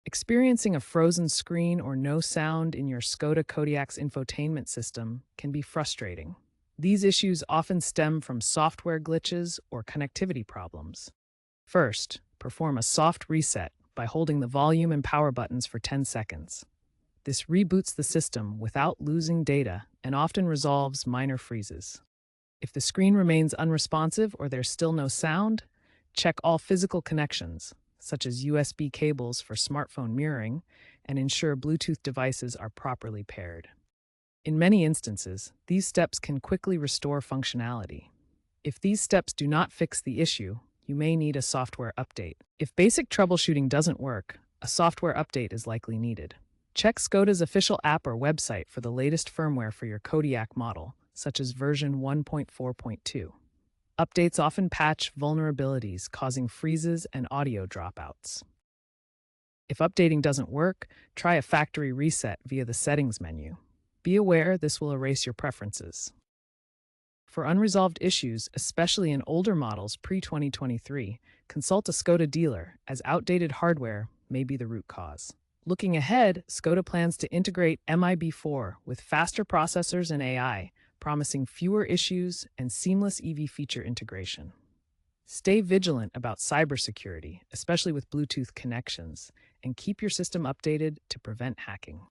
Experiencing a frozen screen or no sound in your Skoda Kodiaq's infotainment system can be frustrating. These issues often stem from software glitches or connectivity problems. First, perform a soft reset by holding the volume and power buttons for 10 seconds. This reboots the system without losing data and often resolves minor freezes. If the screen remains unresponsive or there's still no sound, check all physical connections, such as USB cables for smartphone mirroring, and ensure Bluetooth devices are properly paired. In many instances, these steps can quickly restore functionality. If these steps do not fix the issue, you may need a software update. If basic troubleshooting doesn't work, a software update is likely needed. Check Skoda's official app or website for the latest firmware for your Kodiaq model, such as version 1.4.2. Updates often patch vulnerabilities, causing freezes and audio dropouts. If updating doesn't work, try a factory reset via the settings menu. Be aware this will erase your preferences. For unresolved issues, especially in older models pre-2023, consult a Skoda dealer, as outdated hardware may be the root cause. Looking ahead, Skoda plans to integrate MIB4 with faster processors and AI, promising fewer issues and seamless EV feature integration. Stay vigilant about cybersecurity, especially with Bluetooth connections, and keep your system updated to prevent hacking.